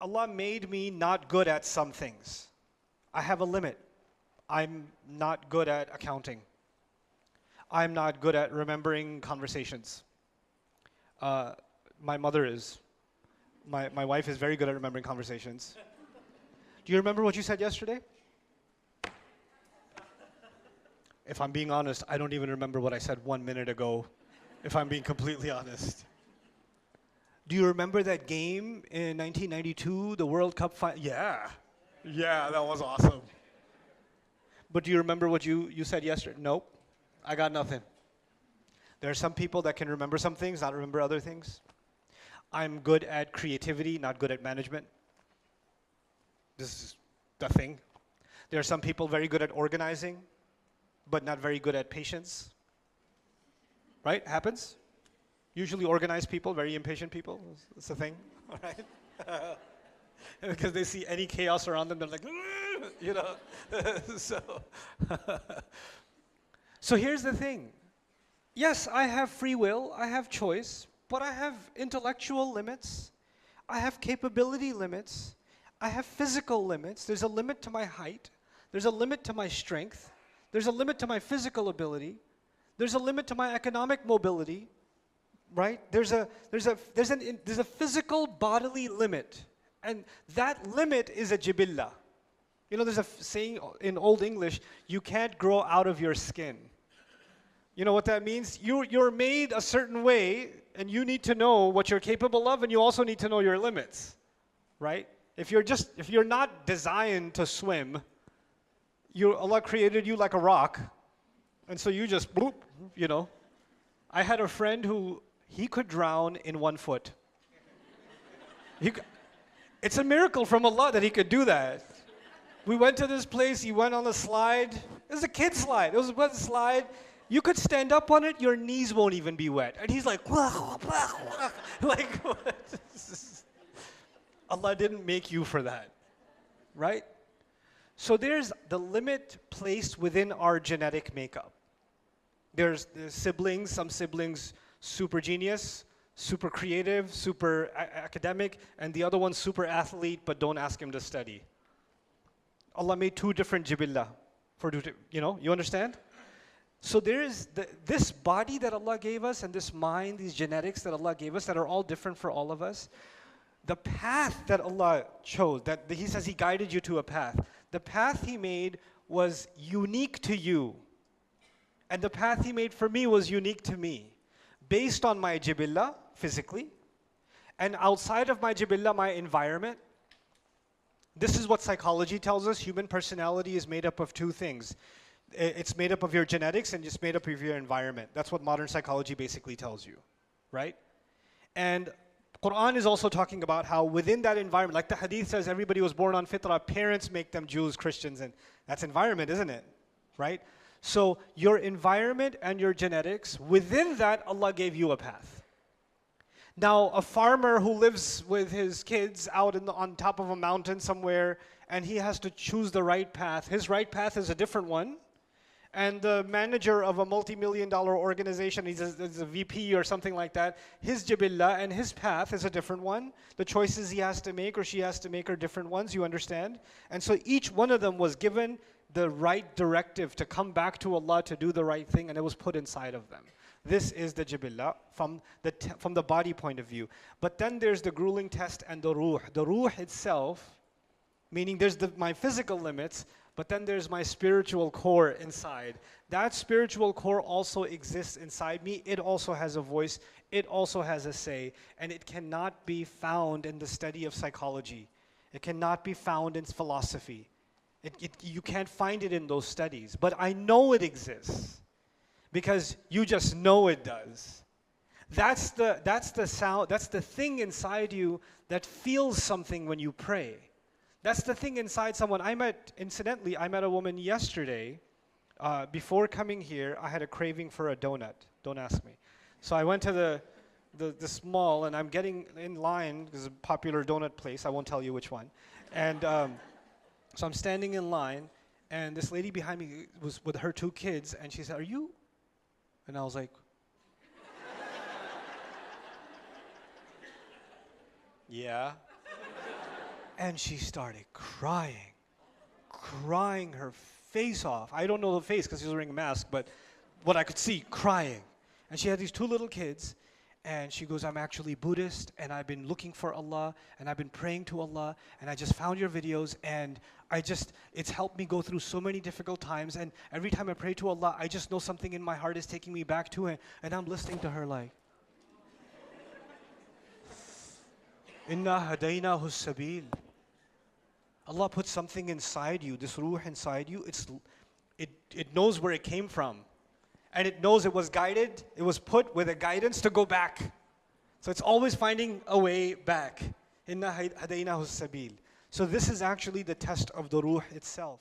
Allah made me not good at some things. I have a limit. I'm not good at accounting. I'm not good at remembering conversations. My mother is. My wife is very good at remembering conversations. Do you remember what you said yesterday? If I'm being honest, I don't even remember what I said 1 minute ago, if I'm being completely honest. Do you remember that game in 1992, the World Cup final? Yeah. Yeah, that was awesome. But do you remember what you said yesterday? Nope. I got nothing. There are some people that can remember some things, not remember other things. I'm good at creativity, not good at management. This is the thing. There are some people very good at organizing, but not very good at patience. Right? Happens? Usually organized people, very impatient people. It's the thing. All right? Because they see any chaos around them, they're like, you know. So here's the thing. Yes, I have free will, I have choice, but I have intellectual limits, I have capability limits, I have physical limits. There's a limit to my height, there's a limit to my strength, there's a limit to my physical ability, there's a limit to my economic mobility, right? There's a physical bodily limit, and that limit is a jibillah. You know, there's a saying in Old English, you can't grow out of your skin. You know what that means? You're made a certain way, and you need to know what you're capable of, and you also need to know your limits, right? If you're not designed to swim, Allah created you like a rock, and so you just bloop, you know. I had a friend who he could drown in 1 foot. It's a miracle from Allah that he could do that. We went to this place. He went on a slide. It was a kid slide. It was a slide. You could stand up on it, your knees won't even be wet. And he's like, like, what? Allah didn't make you for that, right? So there's the limit placed within our genetic makeup. There's siblings, some siblings super genius, super creative, super academic, and the other one super athlete, but don't ask him to study. Allah made 2 different jibillah, you understand? So there is this body that Allah gave us and this mind, these genetics that Allah gave us that are all different for all of us. The path that Allah chose, that He says He guided you to a path. The path He made was unique to you. And the path He made for me was unique to me. Based on my jibillah, physically, and outside of my jibillah, my environment. This is what psychology tells us. Human personality is made up of 2 things. It's made up of your genetics and it's made up of your environment. That's what modern psychology basically tells you, right? And Quran is also talking about how within that environment, like the hadith says, everybody was born on fitrah, parents make them Jews, Christians, and that's environment, isn't it? Right? So your environment and your genetics, within that, Allah gave you a path. Now, a farmer who lives with his kids out on top of a mountain somewhere, and he has to choose the right path. His right path is a different one. And the manager of a multi-million-dollar organization, he's a VP or something like that, his jibillah and his path is a different one. The choices he has to make or she has to make are different ones, you understand? And so each one of them was given the right directive to come back to Allah to do the right thing, and it was put inside of them. This is the jibillah from the body point of view. But then there's the grueling test and the ruh. The ruh itself, meaning there's my physical limits, but then there's my spiritual core inside. That spiritual core also exists inside me. It also has a voice. It also has a say. And it cannot be found in the study of psychology. It cannot be found in philosophy. You can't find it in those studies. But I know it exists because you just know it does. That's the sound. That's the thing inside you that feels something when you pray. That's the thing inside someone. Incidentally, I met a woman yesterday. Before coming here, I had a craving for a donut. Don't ask me. So I went to this mall, and I'm getting in line. There's a popular donut place. I won't tell you which one. And so I'm standing in line, and this lady behind me was with her 2 kids, and she said, "Are you?" And I was like, "Yeah." And she started crying her face off. I don't know the face because she was wearing a mask, but what I could see, crying. And she had these two little kids, and she goes, I'm actually Buddhist, and I've been looking for Allah, and I've been praying to Allah, and I just found your videos, and it's helped me go through so many difficult times, and every time I pray to Allah, I just know something in my heart is taking me back to Him, and I'm listening to her like, Inna hadaynahu sabil. Allah put something inside you, this ruh inside you, it knows where it came from. And it knows it was guided, it was put with a guidance to go back. So it's always finding a way back. Inna hadaynahu sabil. So this is actually the test of the ruh itself.